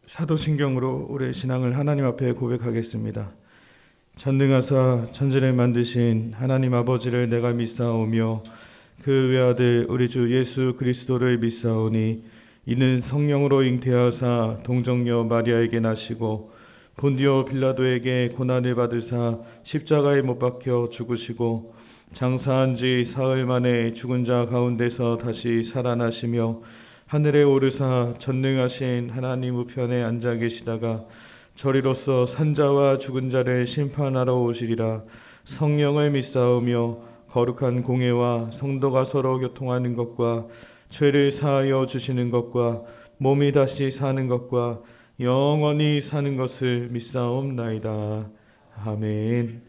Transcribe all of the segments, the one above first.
사도신경으로 우리의 신앙을 하나님 앞에 고백하겠습니다. 전능하사 천지를 만드신 하나님 아버지를 내가 믿사오며 그 외아들 우리 주 예수 그리스도를 믿사오니 이는 성령으로 잉태하사 동정녀 마리아에게 나시고 본디오 빌라도에게 고난을 받으사 십자가에 못 박혀 죽으시고 장사한 지 사흘 만에 죽은 자 가운데서 다시 살아나시며 하늘에 오르사 전능하신 하나님 우편에 앉아 계시다가 저리로서 산자와 죽은 자를 심판하러 오시리라. 성령을 믿사오며 거룩한 공회와 성도가 서로 교통하는 것과 죄를 사하여 주시는 것과 몸이 다시 사는 것과 영원히 사는 것을 믿사옵나이다. 아멘.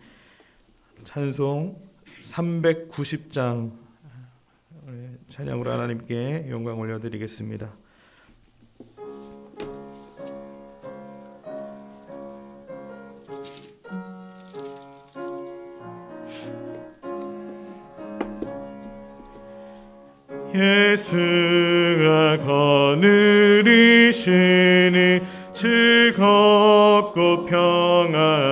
찬송 390장 찬양으로 하나님께 영광 올려드리겠습니다. 예수가 거느리시니 즐겁고 평안하구나.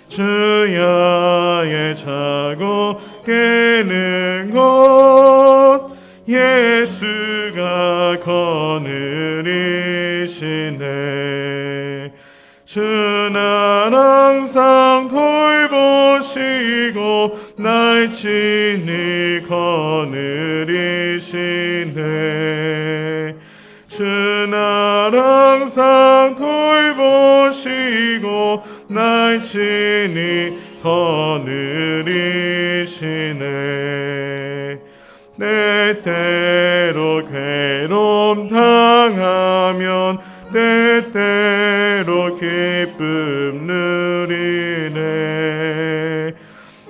주야의 자고 깨는 것 예수가 거느리시네. 주는 항상 돌보시고 날 친히 거느리시네. 주는 항상 돌보시고 날 친히 거느리시네. 때때로 괴로움 당하면 때때로 기쁨 누리네.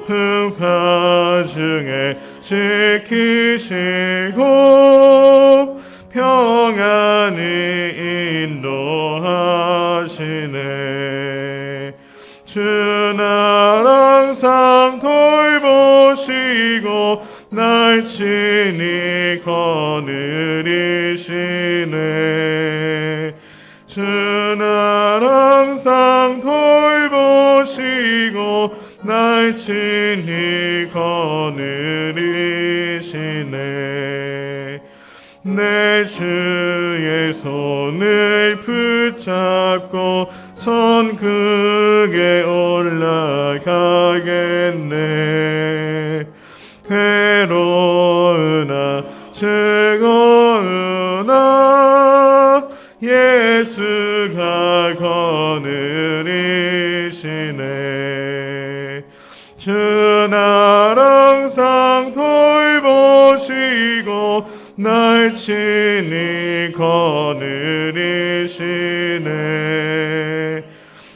풍파 중에 지키시고 평안히 인도하시네. 주는 항상 돌보시고 날 친히 거느리시네. 주는 항상 돌보시고 날 친히 거느리시네. 내 주의 손을 붙잡고 천국에 올라가겠네. 괴로우나 즐거우나 예수가 거느리시네. 주는 항상 돌보시고 날 친히 거느리시네.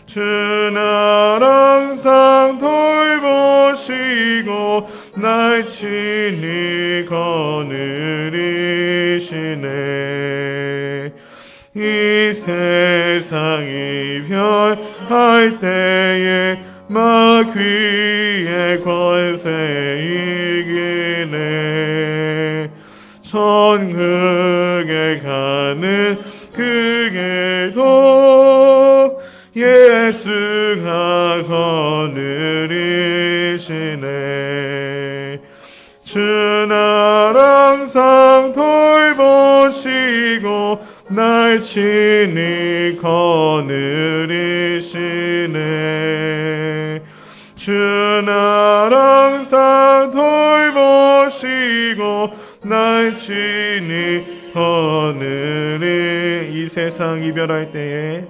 주는 항상 돌보시고 날 친히 거느리시네. 이 세상 이별할 때에 마귀의 권세 이기네. 천국에 가는 그 길도 예수가 거느리시네. 주는 항상 돌보시고 날 친히 거느리시네. 주는 항상 돌보시고 날 친히 거느리. 이 세상 이별할 때에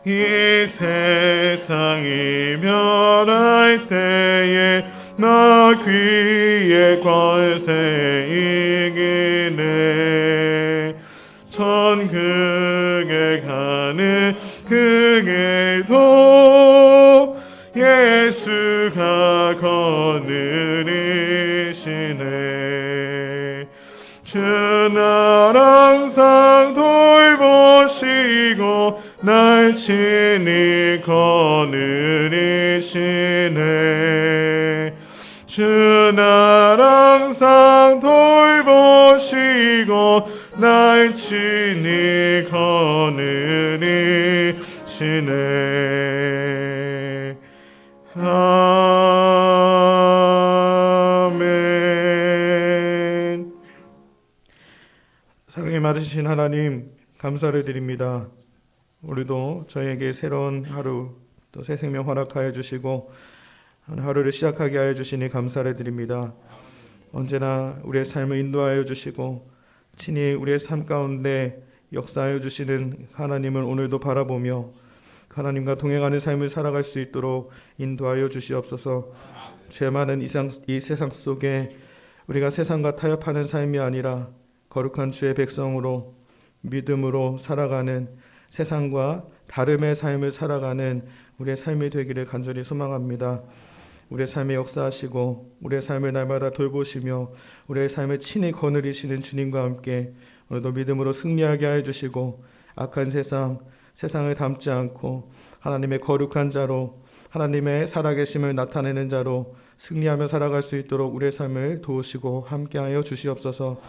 이 세상 이별할 때에 마귀의 권세 이기네. 천국에 가는 그 길도 예수가 거느리시네. 주는 항상 돌보시고 날 친히 거느리시네. 주 날 항상 돌보시고 날 친히 거느리시네. 아멘. 사랑이 많으신 하나님, 감사를 드립니다. 우리도 저에게 새로운 하루, 또 새 생명 허락하여 주시고 하루를 시작하게 하여 주시니 감사를 드립니다. 언제나 우리의 삶을 인도하여 주시고 친히 우리의 삶 가운데 역사하여 주시는 하나님을 오늘도 바라보며 하나님과 동행하는 삶을 살아갈 수 있도록 인도하여 주시옵소서. 죄 많은 이 세상 속에 우리가 세상과 타협하는 삶이 아니라 거룩한 주의 백성으로 믿음으로 살아가는, 세상과 다름의 삶을 살아가는 우리의 삶이 되기를 간절히 소망합니다. 우리의 삶에 역사하시고 우리의 삶을 날마다 돌보시며 우리의 삶을 친히 거느리시는 주님과 함께 오늘도 믿음으로 승리하게 하여 주시고 악한 세상을 닮지 않고 하나님의 거룩한 자로, 하나님의 살아계심을 나타내는 자로 승리하며 살아갈 수 있도록 우리의 삶을 도우시고 함께하여 주시옵소서.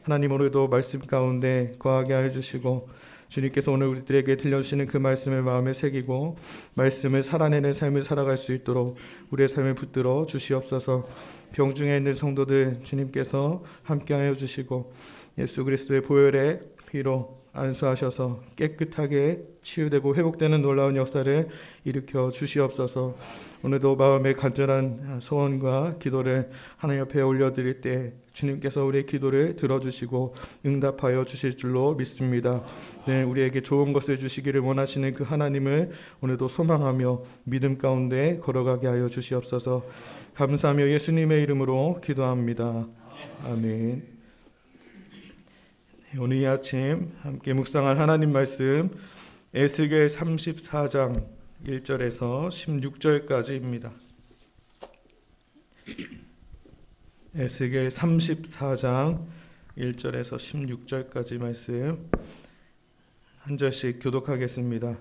하나님, 오늘도 말씀 가운데 거하게 하여 주시고 주님께서 오늘 우리들에게 들려주시는 그 말씀을 마음에 새기고 말씀을 살아내는 삶을 살아갈 수 있도록 우리의 삶을 붙들어 주시옵소서. 병중에 있는 성도들 주님께서 함께하여 주시고 예수 그리스도의 보혈의 피로 안수하셔서 깨끗하게 치유되고 회복되는 놀라운 역사를 일으켜 주시옵소서. 오늘도 마음의 간절한 소원과 기도를 하나님 옆에 올려드릴 때 주님께서 우리의 기도를 들어주시고 응답하여 주실 줄로 믿습니다. 네, 우리에게 좋은 것을 주시기를 원하시는 그 하나님을 오늘도 소망하며 믿음 가운데 걸어가게 하여 주시옵소서. 감사하며 예수님의 이름으로 기도합니다. 아멘. 오늘 이 아침 함께 묵상할 하나님 말씀 에스겔 34장 1절에서 16절까지입니다. 에스겔 34장 1절에서 16절까지 말씀 한 절씩 교독하겠습니다.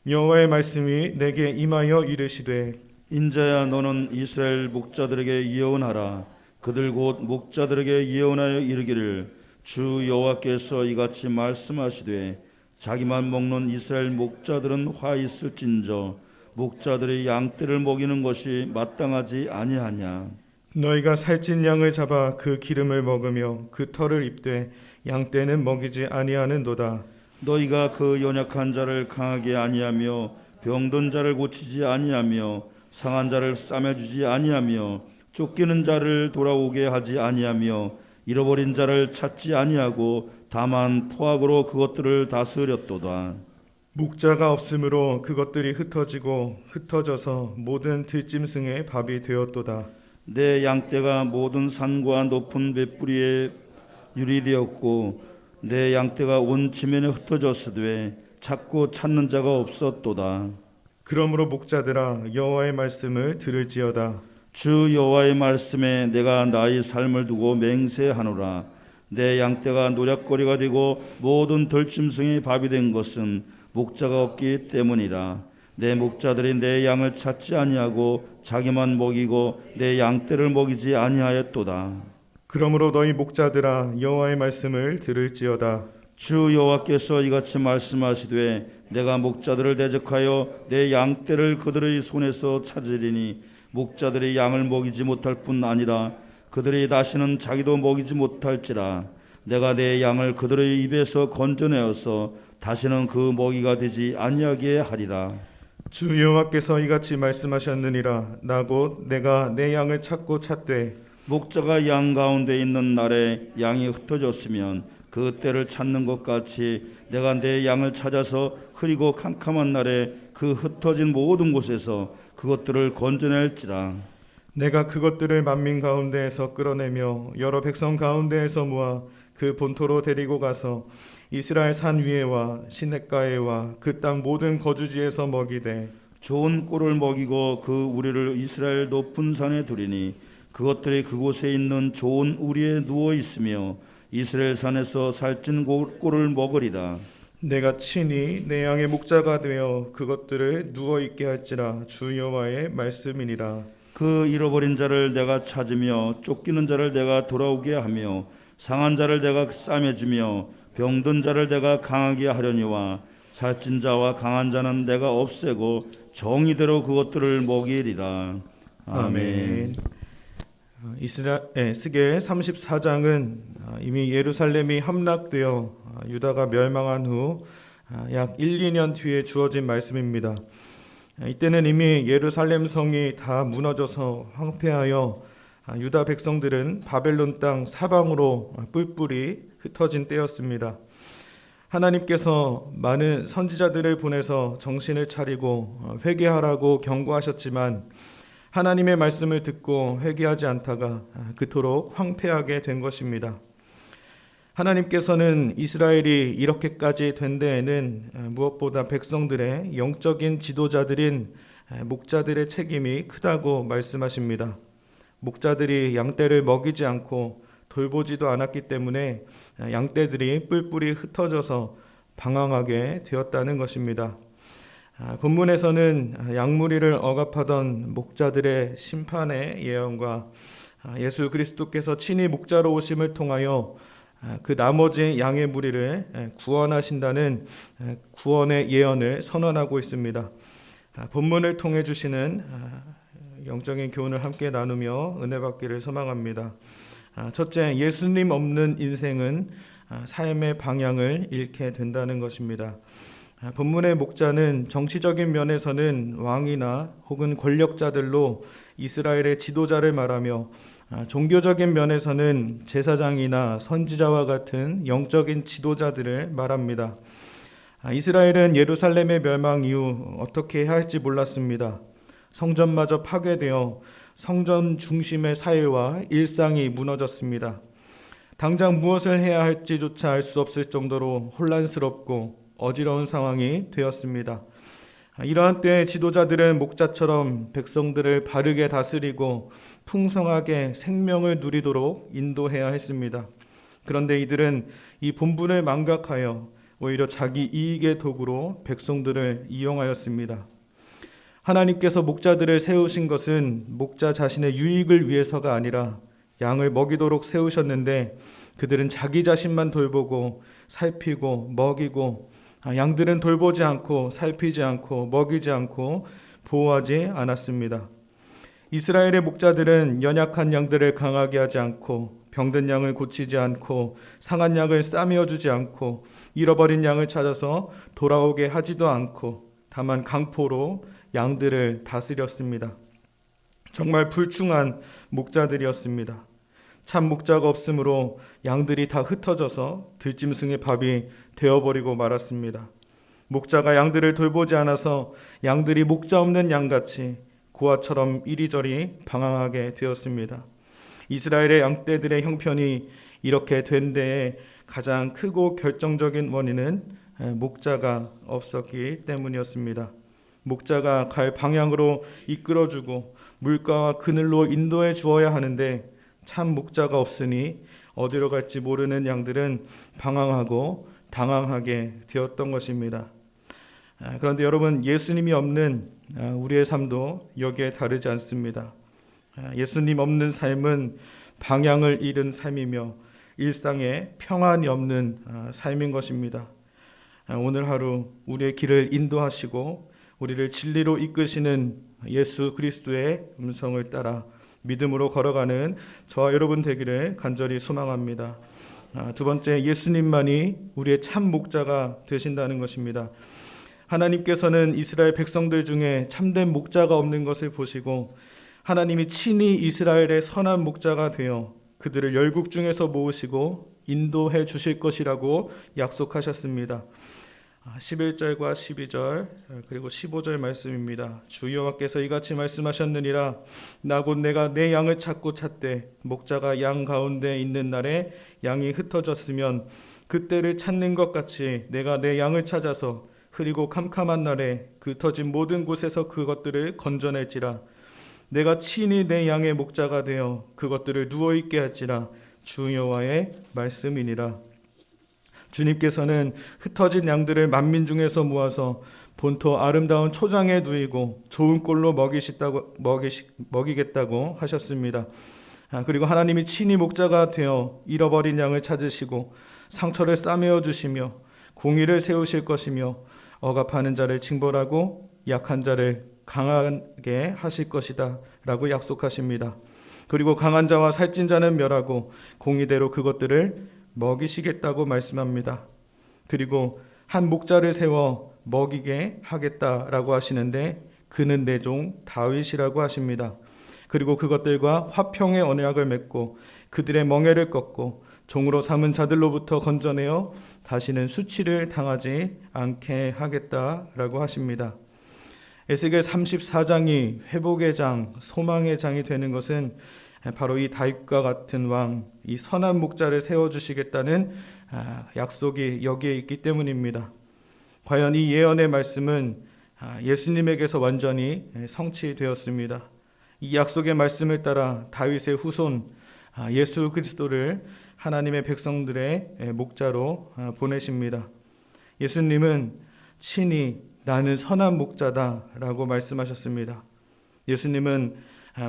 여호와의 말씀이 내게 임하여 이르시되 인자야, 너는 이스라엘 목자들에게 예언하라. 그들 곧 목자들에게 예언하여 이르기를 주 여호와께서 이같이 말씀하시되 자기만 먹는 이스라엘 목자들은 화 있을진저 목자들의 양떼를 먹이는 것이 마땅하지 아니하냐. 너희가 살찐 양을 잡아 그 기름을 먹으며 그 털을 입되 양떼는 먹이지 아니하는도다. 너희가 그 연약한 자를 강하게 아니하며 병든 자를 고치지 아니하며 상한 자를 싸매주지 아니하며 쫓기는 자를 돌아오게 하지 아니하며 잃어버린 자를 찾지 아니하고 다만 포악으로 그것들을 다스렸도다. 목자가 없으므로 그것들이 흩어져서 모든 들짐승의 밥이 되었도다. 내 양떼가 모든 산과 높은 뱃뿌리에 유리되었고 내 양떼가 온 지면에 흩어졌으되 찾고 찾는 자가 없었도다. 그러므로 목자들아 여호와의 말씀을 들을지어다. 주 여호와의 말씀에 내가 나의 삶을 두고 맹세하노라. 내 양떼가 노략거리가 되고 모든 들짐승의 밥이 된 것은 목자가 없기 때문이라. 내 목자들이 내 양을 찾지 아니하고 자기만 먹이고 내 양떼를 먹이지 아니하였도다. 그러므로 너희 목자들아 여호와의 말씀을 들을지어다. 주 여호와께서 이같이 말씀하시되 내가 목자들을 대적하여 내 양떼를 그들의 손에서 찾으리니 목자들이 양을 먹이지 못할 뿐 아니라 그들이 다시는 자기도 먹이지 못할지라. 내가 내 양을 그들의 입에서 건져내어서 다시는 그 먹이가 되지 아니하게 하리라. 주 여호와께서 이같이 말씀하셨느니라. 나 곧 내가 내 양을 찾고 찾되 목자가 양 가운데 있는 날에 양이 흩어졌으면 그 때를 찾는 것 같이 내가 내 양을 찾아서 흐리고 캄캄한 날에 그 흩어진 모든 곳에서 그것들을 건져낼지라. 내가 그것들을 만민 가운데에서 끌어내며 여러 백성 가운데에서 모아 그 본토로 데리고 가서 이스라엘 산 위에와 시냇가에와 그 땅 모든 거주지에서 먹이되 좋은 꿀을 먹이고 그 우리를 이스라엘 높은 산에 두리니 그것들이 그곳에 있는 좋은 우리에 누워 있으며 이스라엘 산에서 살찐 꿀을 먹으리라. 내가 친히 내 양의 목자가 되어 그것들을 누워 있게 할지라. 주 여호와의 말씀이니라. 그 잃어버린 자를 내가 찾으며 쫓기는 자를 내가 돌아오게 하며 상한 자를 내가 싸매주며 병든 자를 내가 강하게 하려니와 살찐 자와 강한 자는 내가 없애고 정의대로 그것들을 먹이리라. 아멘. 스겔 34장은 이미 예루살렘이 함락되어 유다가 멸망한 후 약 1, 2년 뒤에 주어진 말씀입니다. 이때는 이미 예루살렘 성이 다 무너져서 황폐하여 유다 백성들은 바벨론 땅 사방으로 뿔뿔이 흩어진 때였습니다. 하나님께서 많은 선지자들을 보내서 정신을 차리고 회개하라고 경고하셨지만 하나님의 말씀을 듣고 회개하지 않다가 그토록 황폐하게 된 것입니다. 하나님께서는 이스라엘이 이렇게까지 된 데에는 무엇보다 백성들의 영적인 지도자들인 목자들의 책임이 크다고 말씀하십니다. 목자들이 양떼를 먹이지 않고 돌보지도 않았기 때문에 양떼들이 뿔뿔이 흩어져서 방황하게 되었다는 것입니다. 본문에서는 양무리를 억압하던 목자들의 심판의 예언과 예수 그리스도께서 친히 목자로 오심을 통하여 그 나머지 양의 무리를 구원하신다는 구원의 예언을 선언하고 있습니다. 본문을 통해 주시는 영적인 교훈을 함께 나누며 은혜 받기를 소망합니다. 첫째, 예수님 없는 인생은 삶의 방향을 잃게 된다는 것입니다. 본문의 목자는 정치적인 면에서는 왕이나 혹은 권력자들로 이스라엘의 지도자를 말하며 종교적인 면에서는 제사장이나 선지자와 같은 영적인 지도자들을 말합니다. 이스라엘은 예루살렘의 멸망 이후 어떻게 해야 할지 몰랐습니다. 성전마저 파괴되어 성전 중심의 사회와 일상이 무너졌습니다. 당장 무엇을 해야 할지조차 알 수 없을 정도로 혼란스럽고 어지러운 상황이 되었습니다. 이러한 때에 지도자들은 목자처럼 백성들을 바르게 다스리고 풍성하게 생명을 누리도록 인도해야 했습니다. 그런데 이들은 이 본분을 망각하여 오히려 자기 이익의 도구로 백성들을 이용하였습니다. 하나님께서 목자들을 세우신 것은 목자 자신의 유익을 위해서가 아니라 양을 먹이도록 세우셨는데 그들은 자기 자신만 돌보고 살피고 먹이고 양들은 돌보지 않고 살피지 않고 먹이지 않고 보호하지 않았습니다. 이스라엘의 목자들은 연약한 양들을 강하게 하지 않고 병든 양을 고치지 않고 상한 양을 싸매어 주지 않고 잃어버린 양을 찾아서 돌아오게 하지도 않고 다만 강포로 양들을 다스렸습니다. 정말 불충한 목자들이었습니다. 참 목자가 없으므로 양들이 다 흩어져서 들짐승의 밥이 되어버리고 말았습니다. 목자가 양들을 돌보지 않아서 양들이 목자 없는 양같이 고아처럼 이리저리 방황하게 되었습니다. 이스라엘의 양떼들의 형편이 이렇게 된 데에 가장 크고 결정적인 원인은 목자가 없었기 때문이었습니다. 목자가 갈 방향으로 이끌어주고 물가와 그늘로 인도해 주어야 하는데 참 목자가 없으니 어디로 갈지 모르는 양들은 방황하고 당황하게 되었던 것입니다. 그런데 여러분, 예수님이 없는 우리의 삶도 여기에 다르지 않습니다. 예수님 없는 삶은 방향을 잃은 삶이며 일상에 평안이 없는 삶인 것입니다. 오늘 하루 우리의 길을 인도하시고 우리를 진리로 이끄시는 예수 그리스도의 음성을 따라 믿음으로 걸어가는 저와 여러분 되기를 간절히 소망합니다. 두 번째, 예수님만이 우리의 참 목자가 되신다는 것입니다. 하나님께서는 이스라엘 백성들 중에 참된 목자가 없는 것을 보시고 하나님이 친히 이스라엘의 선한 목자가 되어 그들을 열국 중에서 모으시고 인도해 주실 것이라고 약속하셨습니다. 11절과 12절 그리고 15절 말씀입니다. 주 여호와께서 이같이 말씀하셨느니라. 나 곧 내가 내 양을 찾고 찾되 목자가 양 가운데 있는 날에 양이 흩어졌으면 그때를 찾는 것 같이 내가 내 양을 찾아서 흐리고 캄캄한 날에 그 흩어진 모든 곳에서 그것들을 건져낼지라. 내가 친히 내 양의 목자가 되어 그것들을 누워있게 할지라. 주 여호와의 말씀이니라. 주님께서는 흩어진 양들을 만민 중에서 모아서 본토 아름다운 초장에 누이고 좋은 꼴로 먹이겠다고 하셨습니다. 그리고 하나님이 친히 목자가 되어 잃어버린 양을 찾으시고 상처를 싸매어 주시며 공의를 세우실 것이며 억압하는 자를 징벌하고 약한 자를 강하게 하실 것이다 라고 약속하십니다. 그리고 강한 자와 살찐 자는 멸하고 공의대로 그것들을 먹이시겠다고 말씀합니다. 그리고 한 목자를 세워 먹이게 하겠다라고 하시는데 그는 내 종 다윗이라고 하십니다. 그리고 그것들과 화평의 언약을 맺고 그들의 멍에를 꺾고 종으로 삼은 자들로부터 건져내어 다시는 수치를 당하지 않게 하겠다라고 하십니다. 에스겔 34장이 회복의 장, 소망의 장이 되는 것은 바로 이 다윗과 같은 왕, 이 선한 목자를 세워주시겠다는 약속이 여기에 있기 때문입니다. 과연 이 예언의 말씀은 예수님에게서 완전히 성취되었습니다. 이 약속의 말씀을 따라 다윗의 후손 예수 그리스도를 하나님의 백성들의 목자로 보내십니다. 예수님은 친히 나는 선한 목자다라고 말씀하셨습니다. 예수님은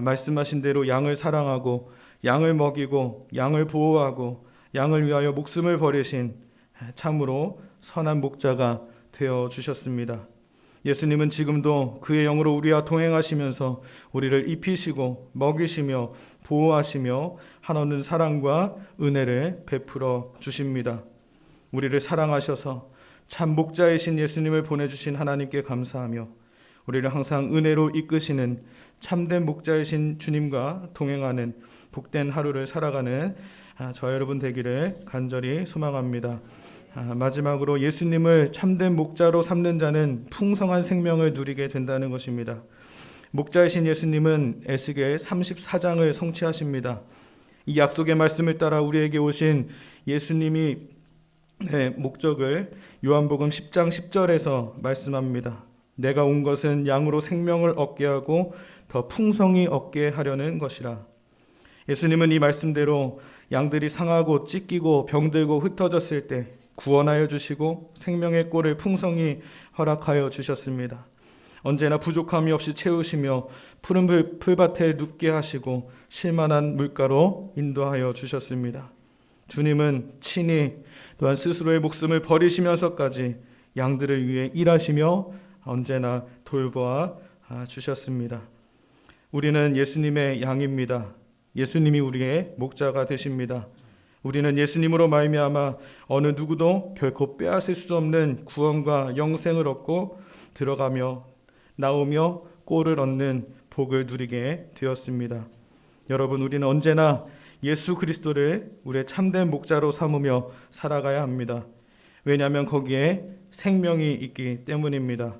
말씀하신 대로 양을 사랑하고 양을 먹이고 양을 보호하고 양을 위하여 목숨을 버리신 참으로 선한 목자가 되어 주셨습니다. 예수님은 지금도 그의 영으로 우리와 동행하시면서 우리를 입히시고 먹이시며 보호하시며 한없는 사랑과 은혜를 베풀어 주십니다. 우리를 사랑하셔서 참 목자이신 예수님을 보내주신 하나님께 감사하며 우리를 항상 은혜로 이끄시는 참된 목자이신 주님과 동행하는 복된 하루를 살아가는 저 여러분 되기를 간절히 소망합니다. 마지막으로 예수님을 참된 목자로 삼는 자는 풍성한 생명을 누리게 된다는 것입니다. 목자이신 예수님은 에스겔 34장을 성취하십니다. 이 약속의 말씀을 따라 우리에게 오신 예수님이 목적을 요한복음 10장 10절에서 말씀합니다. 내가 온 것은 양으로 생명을 얻게 하고 더 풍성히 얻게 하려는 것이라. 예수님은 이 말씀대로 양들이 상하고 찢기고 병들고 흩어졌을 때 구원하여 주시고 생명의 꼴을 풍성히 허락하여 주셨습니다. 언제나 부족함이 없이 채우시며 푸른 풀밭에 눕게 하시고 쉴만한 물가로 인도하여 주셨습니다. 주님은 친히 또한 스스로의 목숨을 버리시면서까지 양들을 위해 일하시며 언제나 돌보아 주셨습니다. 우리는 예수님의 양입니다. 예수님이 우리의 목자가 되십니다. 우리는 예수님으로 말미암아 어느 누구도 결코 빼앗을 수 없는 구원과 영생을 얻고 들어가며 나오며 꼴을 얻는 복을 누리게 되었습니다. 여러분, 우리는 언제나 예수 그리스도를 우리의 참된 목자로 삼으며 살아가야 합니다. 왜냐하면 거기에 생명이 있기 때문입니다.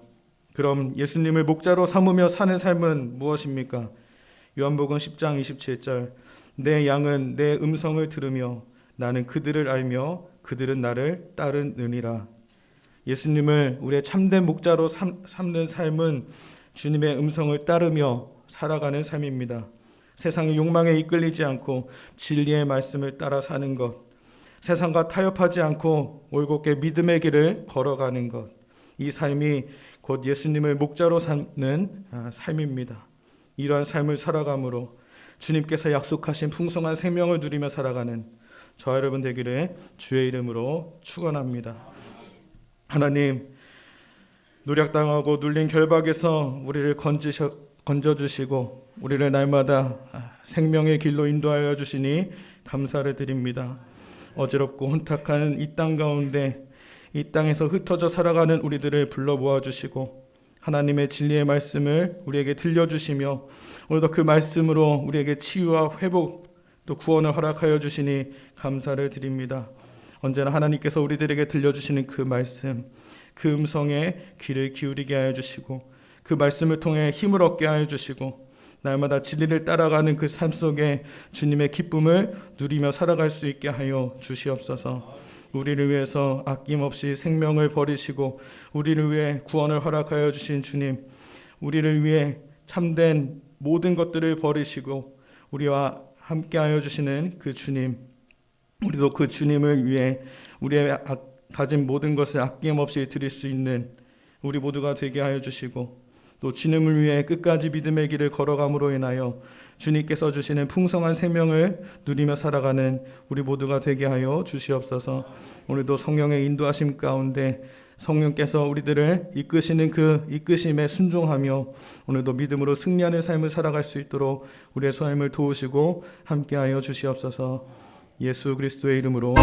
그럼 예수님을 목자로 삼으며 사는 삶은 무엇입니까? 요한복음 10장 27절 내 양은 내 음성을 들으며 나는 그들을 알며 그들은 나를 따르느니라. 예수님을 우리의 참된 목자로 삼는 삶은 주님의 음성을 따르며 살아가는 삶입니다. 세상의 욕망에 이끌리지 않고 진리의 말씀을 따라 사는 것, 세상과 타협하지 않고 올곧게 믿음의 길을 걸어가는 것, 이 삶이 곧 예수님을 목자로 삼는 삶입니다. 이러한 삶을 살아감으로 주님께서 약속하신 풍성한 생명을 누리며 살아가는 저 여러분 되기를 주의 이름으로 축원합니다. 하나님, 노략당하고 눌린 결박에서 우리를 건져주시고 우리를 날마다 생명의 길로 인도하여 주시니 감사를 드립니다. 어지럽고 혼탁한 이 땅 가운데 이 땅에서 흩어져 살아가는 우리들을 불러 모아주시고 하나님의 진리의 말씀을 우리에게 들려주시며 오늘도 그 말씀으로 우리에게 치유와 회복 또 구원을 허락하여 주시니 감사를 드립니다. 언제나 하나님께서 우리들에게 들려주시는 그 말씀, 그 음성에 귀를 기울이게 하여 주시고 그 말씀을 통해 힘을 얻게 하여 주시고 날마다 진리를 따라가는 그 삶 속에 주님의 기쁨을 누리며 살아갈 수 있게 하여 주시옵소서. 우리를 위해서 아낌없이 생명을 버리시고 우리를 위해 구원을 허락하여 주신 주님, 우리를 위해 참된 모든 것들을 버리시고 우리와 함께하여 주시는 그 주님, 우리도 그 주님을 위해 우리의 가진 모든 것을 아낌없이 드릴 수 있는 우리 모두가 되게 하여 주시고, 또 주님을 위해 끝까지 믿음의 길을 걸어감으로 인하여 주님께서 주시는 풍성한 생명을 누리며 살아가는 우리 모두가 되게 하여 주시옵소서. 오늘도 성령의 인도하심 가운데 성령께서 우리들을 이끄시는 그 이끄심에 순종하며 오늘도 믿음으로 승리하는 삶을 살아갈 수 있도록 우리의 삶을 도우시고 함께하여 주시옵소서. 예수 그리스도의 이름으로